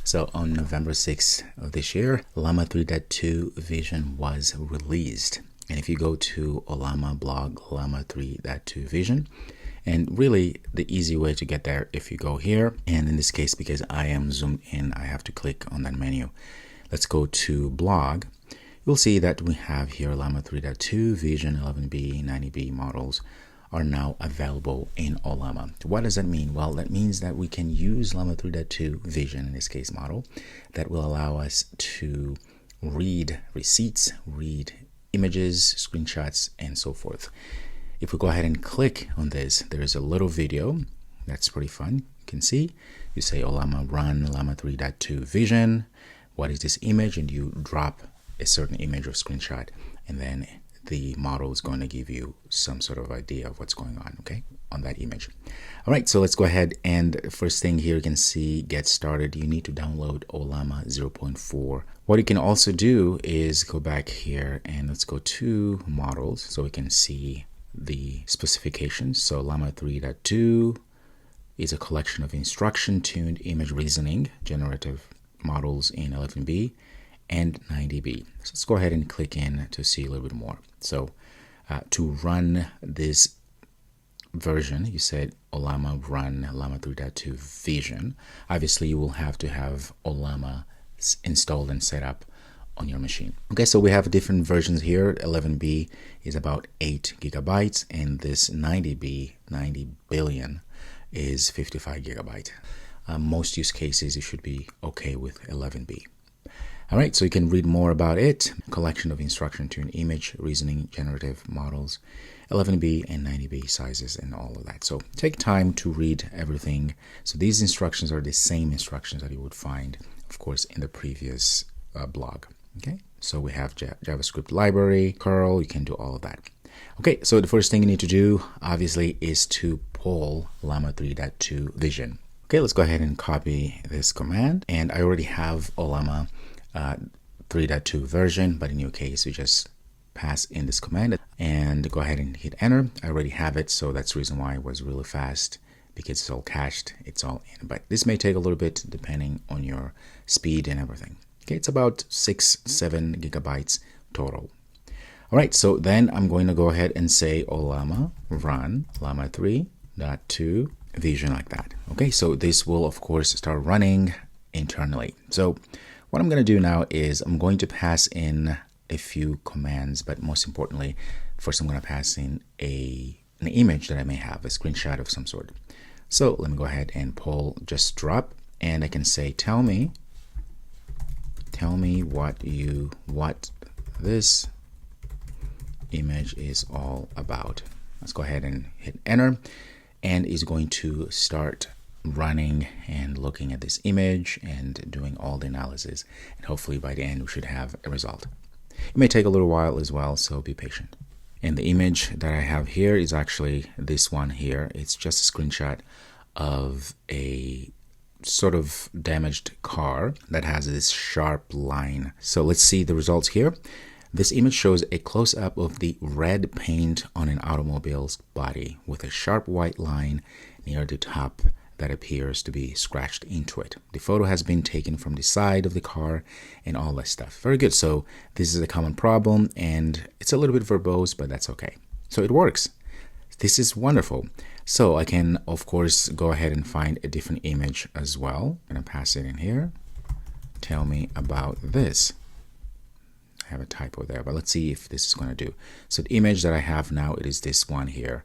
So on November 6th of this year, Llama 3.2 Vision was released. And if you go to Ollama blog, Llama 3.2 Vision, and really the easy way to get there, if you go here, and in this case, because I am zoomed in, I have to click on that menu. Let's go to blog. You'll see that we have here Llama 3.2 Vision 11B, 90B models are now available in Ollama. What does that mean? Well, that means that we can use Llama 3.2 Vision, in this case model, that will allow us to read receipts, read images, screenshots, and so forth. If we go ahead and click on this, there is a little video that's pretty fun. You can see, you say Ollama run Llama 3.2 Vision. What is this image? And you drop a certain image or screenshot, and then the model is going to give you some sort of idea of what's going on, okay, on that image. All right, so let's go ahead, and first thing here you can see, get started. You need to download Ollama 0.4. What you can also do is go back here and let's go to models so we can see the specifications. So Llama 3.2 is a collection of instruction-tuned image reasoning generative models in 11B and 90B. So let's go ahead and click in to see a little bit more. So to run this version, you said Ollama run Llama 3.2 Vision. Obviously, you will have to have Ollama installed and set up on your machine. Okay, so we have different versions here. 11B is about 8 gigabytes, and this 90B, 90 billion, is 55 gigabyte. Most use cases, you should be okay with 11B. All right, so you can read more about it. Collection of instruction-tuned image reasoning generative models, 11B and 90B sizes and all of that. So take time to read everything. So these instructions are the same instructions that you would find, of course, in the previous blog. Okay, so we have JavaScript library, curl, you can do all of that. Okay, so the first thing you need to do, obviously, is to pull Llama 3.2 Vision. Okay, let's go ahead and copy this command. And I already have Ollama 3.2 version, but in your case, you just pass in this command and go ahead and hit enter. I already have it, so that's the reason why it was really fast, because it's all cached, it's all in. But this may take a little bit depending on your speed and everything. Okay, it's about 6-7 gigabytes total. All right, so then I'm going to go ahead and say Ollama run Llama 3.2 Vision like that. Okay, so this will of course start running internally. So what I'm going to do now is I'm going to pass in a few commands, but most importantly, first I'm going to pass in an image that I may have, a screenshot of some sort. So let me go ahead and pull just drop, and I can say tell me what this image is all about. Let's go ahead and hit enter, and it's going to start running and looking at this image and doing all the analysis, and hopefully by the end we should have a result. It may take a little while as well, so be patient. And the image that I have here is actually this one here. It's just a screenshot of a sort of damaged car that has this sharp line. So let's see the results here. This image shows a close-up of the red paint on an automobile's body with a sharp white line near the top that appears to be scratched into it. The photo has been taken from the side of the car and all that stuff. Very good. So this is a common problem, and it's a little bit verbose, but that's okay. So it works. This is wonderful. So I can, of course, go ahead and find a different image as well. I'm going to pass it in here. Tell me about this. I have a typo there, but let's see if this is going to do. So the image that I have now, it is this one here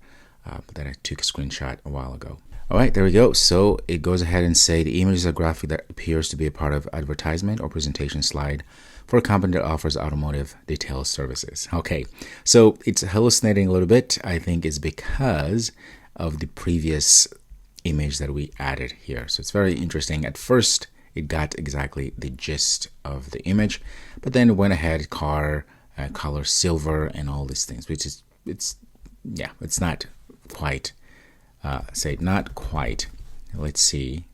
that I took a screenshot a while ago. All right, there we go. So it goes ahead and say the image is a graphic that appears to be a part of advertisement or presentation slide for a company that offers automotive detail services. Okay, so it's hallucinating a little bit. I think it's because of the previous image that we added here. So it's very interesting. At first, it got exactly the gist of the image, but then it went ahead, car, color silver, and all these things, which is, it's not quite. Not quite. Let's see.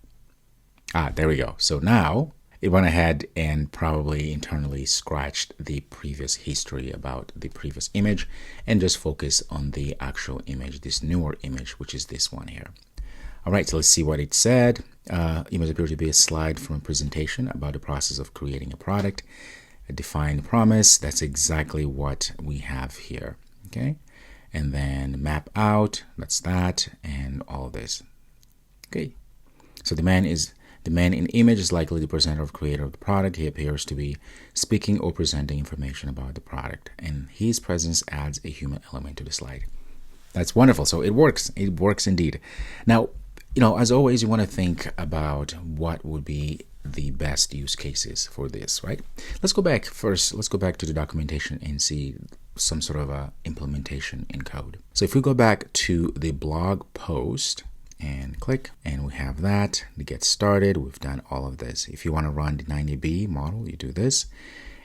There we go. So now it went ahead and probably internally scratched the previous history about the previous image and just focus on the actual image, this newer image, which is this one here. All right, so let's see what it said. Image appears to be a slide from a presentation about the process of creating a product. A defined promise. That's exactly what we have here. Okay, and then map out. That's that, and all of this. Okay, so the man in image is likely the presenter or creator of the product. He appears to be speaking or presenting information about the product, and his presence adds a human element to the slide. That's wonderful. So it works. It works indeed. Now, as always, you want to think about what would be the best use cases for this, right? Let's go back first. Let's go back to the documentation and see some sort of a implementation in code. So if we go back to the blog post and click, and we have that to get started. We've done all of this. If you want to run the 90B model, you do this.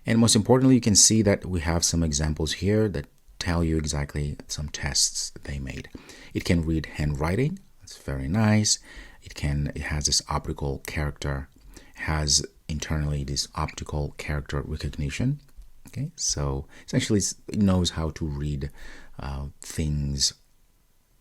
And most importantly, you can see that we have some examples here that tell you exactly some tests that they made. It can read handwriting. That's very nice. It has this optical character, has internally this optical character recognition. Okay, so essentially it knows how to read things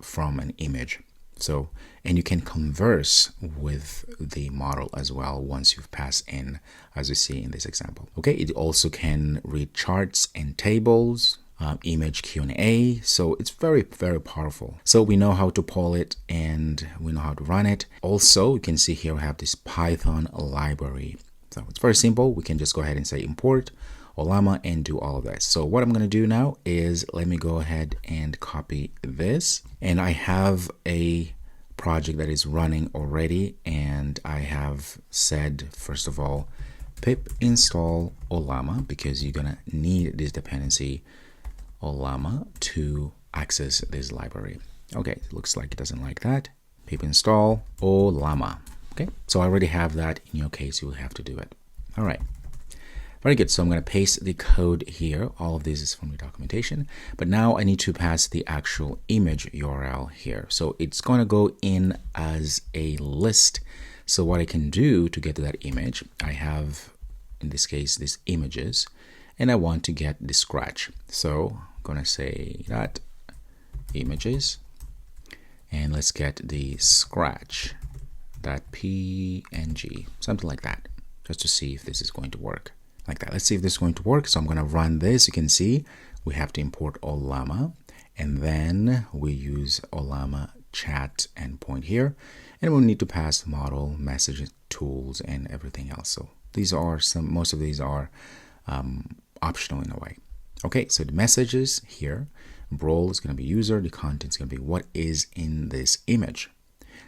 from an image. So, and you can converse with the model as well once you've passed in, as you see in this example. Okay, it also can read charts and tables, image Q&A. So it's very, very powerful. So we know how to pull it and we know how to run it. Also, you can see here we have this Python library. So it's very simple. We can just go ahead and say import Ollama and do all of this. So what I'm going to do now is let me go ahead and copy this. And I have a project that is running already. And I have said, first of all, pip install Ollama, because you're going to need this dependency Ollama to access this library. Okay, it looks like it doesn't like that. Pip install Ollama. Okay, so I already have that. In your case, you will have to do it. All right. Very good. So I'm going to paste the code here. All of this is from the documentation. But now I need to pass the actual image URL here. So it's going to go in as a list. So what I can do to get to that image, I have, in this case, these images, and I want to get the scratch. So I'm going to say that images, and let's get the scratch, that PNG, something like that, just to see if this is going to work. Like that. Let's see if this is going to work. So I'm going to run this. You can see we have to import Ollama, and then we use Ollama chat endpoint here, and we'll need to pass the model, message tools, and everything else. So these are most of these are optional in a way. Okay, so the messages here, role is going to be user, the content is going to be what is in this image.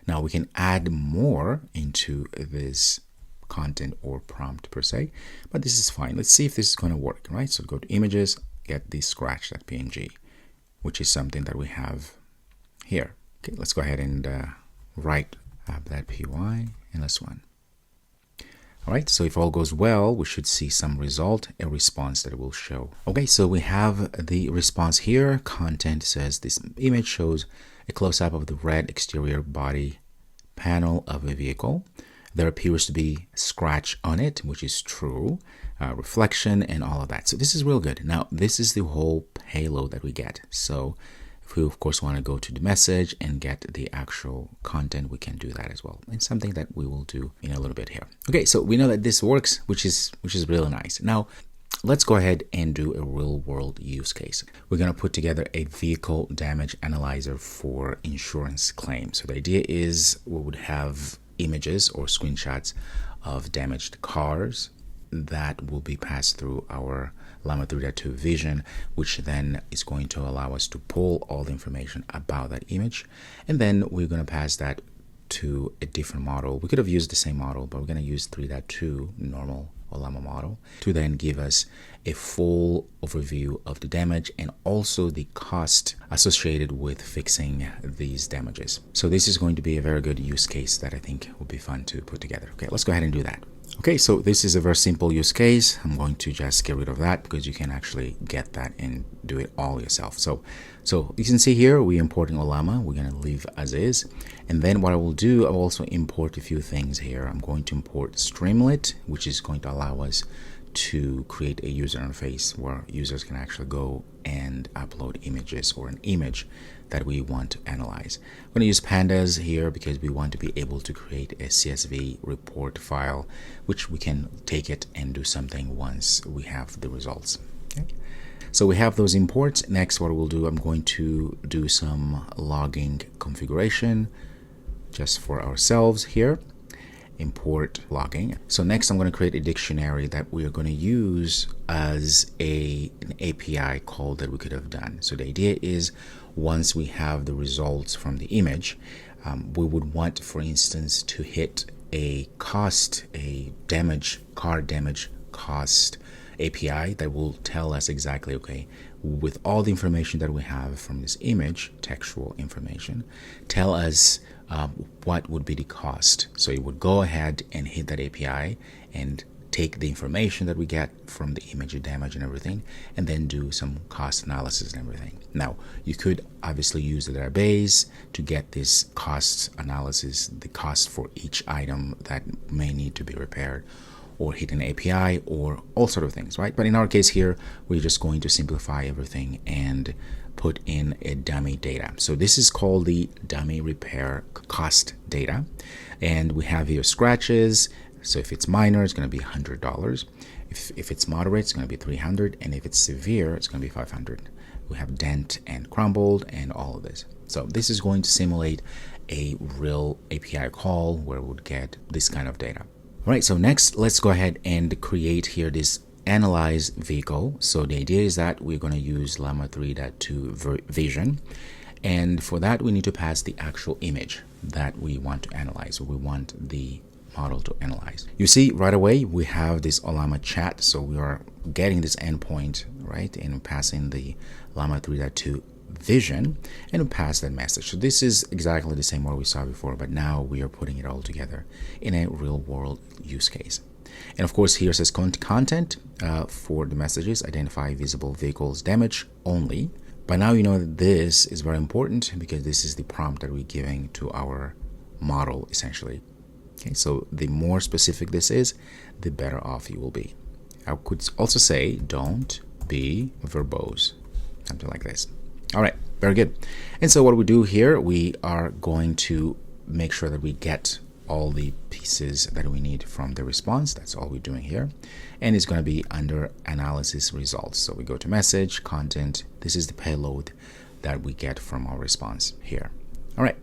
Now we can add more into this content or prompt per se, but this is fine. Let's see if this is going to work, right? So go to images, get the scratch.png, which is something that we have here. Okay, let's go ahead and write that py and let's run. All right, so if all goes well, we should see some result, a response that it will show. Okay, so we have the response here. Content says this image shows a close-up of the red exterior body panel of a vehicle. There appears to be a scratch on it, which is true, reflection and all of that. So this is real good. Now, this is the whole payload that we get. So if we, of course, want to go to the message and get the actual content, we can do that as well. And something that we will do in a little bit here. Okay, so we know that this works, which is really nice. Now, let's go ahead and do a real world use case. We're going to put together a vehicle damage analyzer for insurance claims. So the idea is we would have images or screenshots of damaged cars that will be passed through our Llama 3.2 vision, which then is going to allow us to pull all the information about that image. And then we're going to pass that to a different model. We could have used the same model, but we're going to use 3.2 normal Ollama model to then give us a full overview of the damage and also the cost associated with fixing these damages. So this is going to be a very good use case that I think will be fun to put together. Okay, let's go ahead and do that. Okay, so this is a very simple use case. I'm going to just get rid of that because you can actually get that and do it all yourself. So you can see here, we're importing Ollama. We're going to leave as is. And then what I will do, I'll also import a few things here. I'm going to import Streamlit, which is going to allow us to create a user interface where users can actually go and upload images or an image that we want to analyze. I'm going to use pandas here because we want to be able to create a CSV report file, which we can take it and do something once we have the results. Okay. So we have those imports. Next, what we'll do, I'm going to do some logging configuration just for ourselves here. Import logging. So next I'm going to create a dictionary that we are going to use as an API call that we could have done. So the idea is once we have the results from the image, we would want, for instance, to hit a car damage cost API that will tell us exactly, okay, with all the information that we have from this image, textual information, tell us what would be the cost. So it would go ahead and hit that API and take the information that we get from the image damage and everything, and then do some cost analysis and everything. Now, you could obviously use the database to get this cost analysis, the cost for each item that may need to be repaired, or hit an API, or all sort of things, right? But in our case here, we're just going to simplify everything and put in a dummy data. So this is called the dummy repair cost data. And we have here scratches. So if it's minor, it's going to be $100. If it's moderate, it's going to be $300. And if it's severe, it's going to be $500. We have dent and crumbled and all of this. So this is going to simulate a real API call where we would get this kind of data. All right, so next, let's go ahead and create here this analyze vehicle. So the idea is that we're going to use Llama 3.2 vision. And for that, we need to pass the actual image that we want to analyze, or we want the model to analyze. You see right away, we have this Ollama chat. So we are getting this endpoint, right? And passing the Llama 3.2 vision and pass that message. So this is exactly the same what we saw before, but now we are putting it all together in a real world use case. And of course, here says content for the messages, identify visible vehicles damage only. By now, you know that this is very important because this is the prompt that we're giving to our model, essentially. Okay, so the more specific this is, the better off you will be. I could also say, don't be verbose, something like this. All right, very good. And so what we do here, we are going to make sure that we get all the pieces that we need from the response. That's all we're doing here. And it's going to be under analysis results. So we go to message, content. This is the payload that we get from our response here. All right.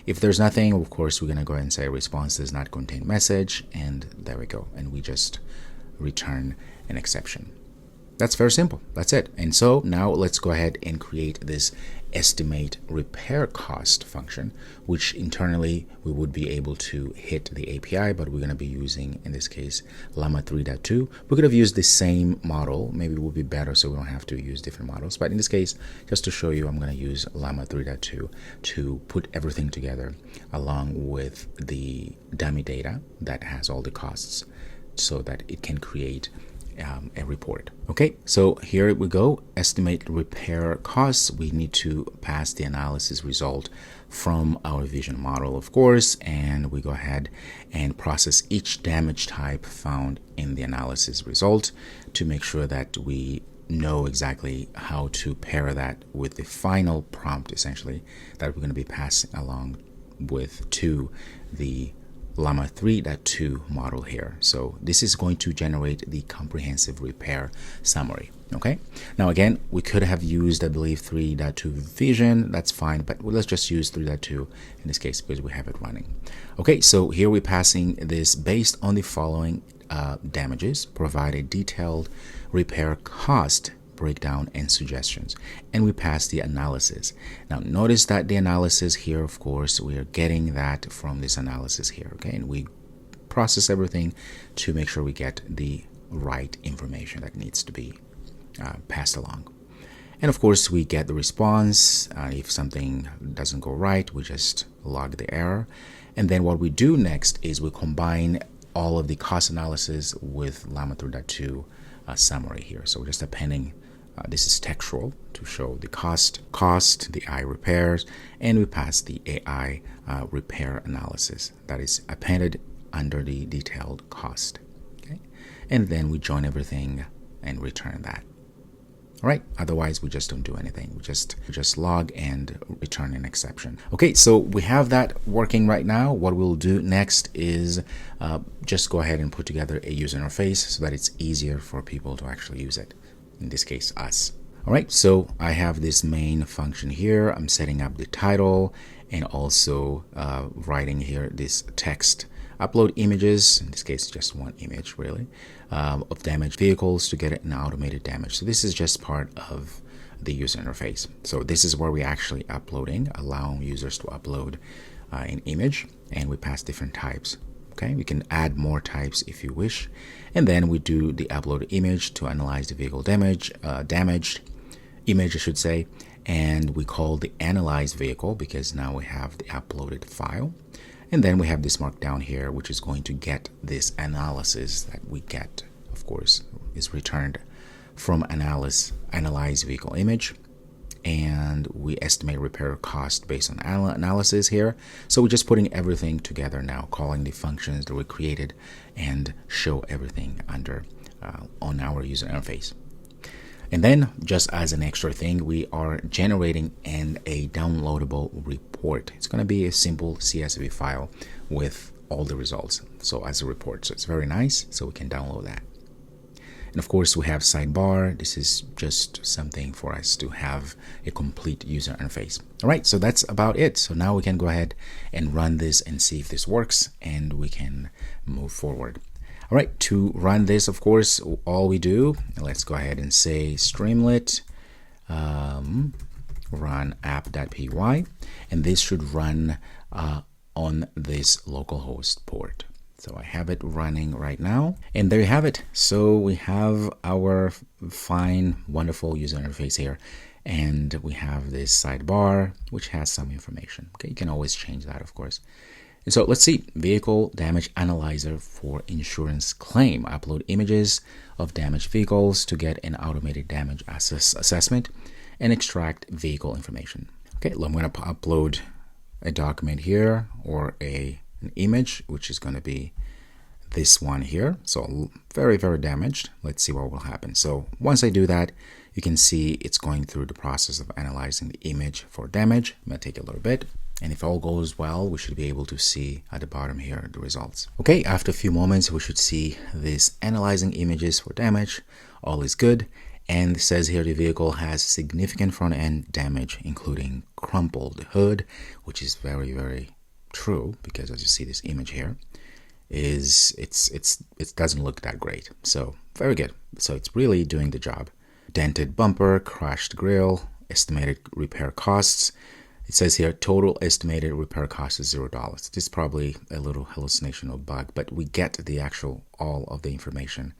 If there's nothing, of course, we're going to go ahead and say response does not contain message. And there we go. And we just return an exception. That's very simple. That's it. And so now let's go ahead and create this estimate repair cost function, which internally we would be able to hit the API, but we're going to be using, in this case, Llama 3.2. We could have used the same model. Maybe it would be better so we don't have to use different models. But in this case, just to show you, I'm going to use Llama 3.2 to put everything together along with the dummy data that has all the costs so that it can create a report. Okay, so here we go. Estimate repair costs. We need to pass the analysis result from our vision model, of course, and we go ahead and process each damage type found in the analysis result to make sure that we know exactly how to pair that with the final prompt, essentially, that we're going to be passing along with to the Llama 3.2 model here. So this is going to generate the comprehensive repair summary. Okay. Now again, we could have used, I believe, 3.2 vision. That's fine, but let's just use 3.2 in this case because we have it running. Okay. So here we're passing this based on the following damages. Provide a detailed repair cost breakdown and suggestions, and we pass the analysis. Now notice that the analysis here, of course, we are getting that from this analysis here. Okay, and we process everything to make sure we get the right information that needs to be passed along. And of course, we get the response. If something doesn't go right, we just log the error. And then what we do next is we combine all of the cost analysis with Llama 3.2 summary here. So we're just appending, this is textual to show the cost, the AI repairs, and we pass the AI repair analysis that is appended under the detailed cost. Okay, and then we join everything and return that. All right, otherwise we just don't do anything. We just log and return an exception. Okay, so we have that working right now. What we'll do next is just go ahead and put together a user interface so that it's easier for people to actually use it. In this case, us. All right, so I have this main function here. I'm setting up the title and also writing here this text. Upload images, in this case just one image really, of damaged vehicles to get an automated damage. So this is just part of the user interface. So this is where we're actually uploading, allowing users to upload an image, and we pass different types. Okay, we can add more types if you wish, and then we do the upload image to analyze the vehicle damaged image, I should say, and we call the analyze vehicle because now we have the uploaded file. And then we have this markdown here, which is going to get this analysis that we get, of course, is returned from analyze vehicle image. And we estimate repair cost based on analysis here. So we're just putting everything together now, calling the functions that we created and show everything under on our user interface. And then, just as an extra thing, we are generating a downloadable report. It's going to be a simple CSV file with all the results, so as a report. So it's very nice, so we can download that. And of course, we have sidebar. This is just something for us to have a complete user interface. All right, so that's about it. So now we can go ahead and run this and see if this works, and we can move forward. All right, to run this, of course, all we do, let's go ahead and say Streamlit run app.py, and this should run on this localhost port. So I have it running right now, and there you have it. So we have our fine, wonderful user interface here, and we have this sidebar, which has some information. Okay, you can always change that, of course. And so let's see, vehicle damage analyzer for insurance claim. Upload images of damaged vehicles to get an automated damage assessment and extract vehicle information. Okay, I'm going to upload a document here or an image, which is going to be this one here. So very, very damaged. Let's see what will happen. So once I do that, you can see it's going through the process of analyzing the image for damage. It might take a little bit. And if all goes well, we should be able to see at the bottom here the results. Okay, after a few moments, we should see this analyzing images for damage. All is good. And it says here the vehicle has significant front end damage, including crumpled hood, which is very, very true because as you see this image here, it doesn't look that great. So very good. So it's really doing the job. Dented bumper, crashed grille, estimated repair costs. It says here total estimated repair cost is $0. This is probably a little hallucination or bug, but we get the actual all of the information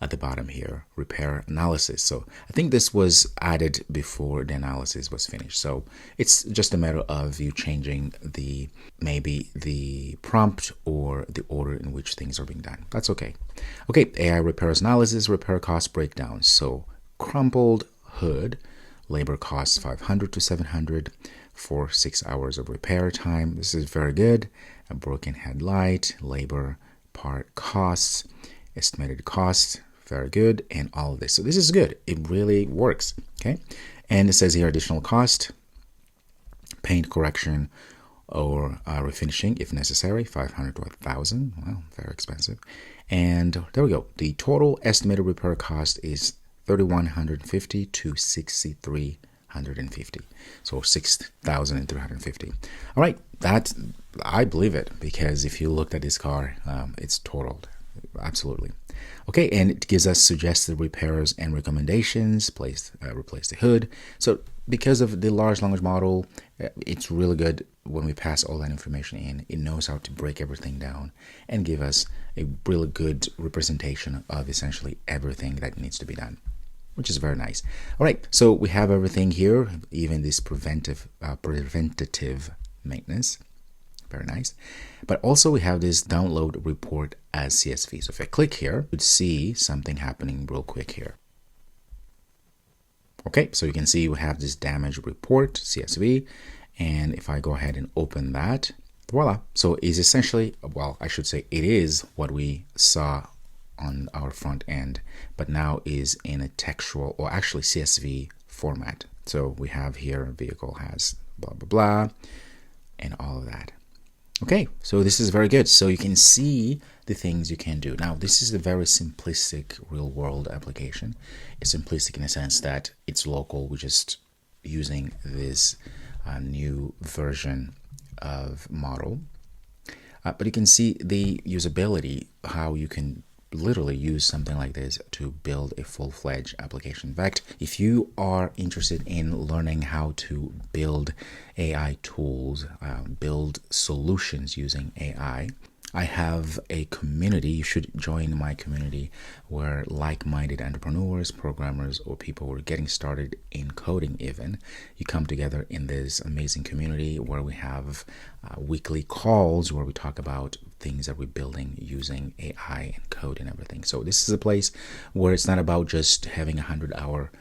at the bottom here, repair analysis. So I think this was added before the analysis was finished. So it's just a matter of you changing maybe the prompt or the order in which things are being done. That's okay. Okay, AI repairs analysis, repair cost breakdown. So crumpled hood, labor costs 500 to 700 for 6 hours of repair time. This is very good. A broken headlight, labor part costs, estimated costs, very good, and all of this. So this is good. It really works. Okay, and it says here additional cost, paint correction or refinishing if necessary, 500 to 1,000. Well, very expensive. And there we go. The total estimated repair cost is 3,150 to 6,350. So 6,350. All right, that I believe it because if you looked at this car, it's totaled. Absolutely. Okay, and it gives us suggested repairs and recommendations. Replace the hood. So because of the large language model, it's really good when we pass all that information in. It knows how to break everything down and give us a really good representation of essentially everything that needs to be done, which is very nice. All right, so we have everything here, even this preventative maintenance. Very nice. But also we have this download report as CSV. So if I click here, you would see something happening real quick here. Okay, so you can see we have this damage report CSV. And if I go ahead and open that, voila. So it's essentially, well, I should say it is what we saw on our front end, but now is in a textual or actually CSV format. So we have here vehicle has blah, blah, blah, and all of that. Okay, so this is very good. So you can see the things you can do. Now, this is a very simplistic real world application. It's simplistic in the sense that it's local. We're just using this new version of model. But you can see the usability, how you can literally use something like this to build a full-fledged application. In fact, if you are interested in learning how to build AI tools, build solutions using AI, I have a community. You should join my community where like-minded entrepreneurs, programmers, or people who are getting started in coding even, you come together in this amazing community where we have weekly calls where we talk about things that we're building using AI and code and everything. So this is a place where it's not about just having a 100-hour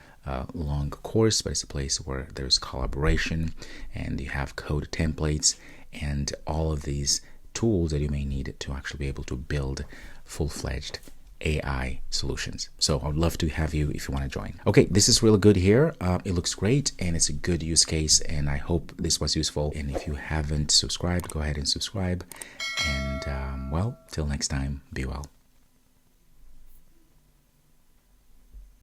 long course, but it's a place where there's collaboration and you have code templates and all of these tools that you may need to actually be able to build full-fledged AI solutions. So I would love to have you if you want to join. Okay, this is really good here. It looks great and it's a good use case, and I hope this was useful. And if you haven't subscribed, go ahead and subscribe. And well, till next time, be well.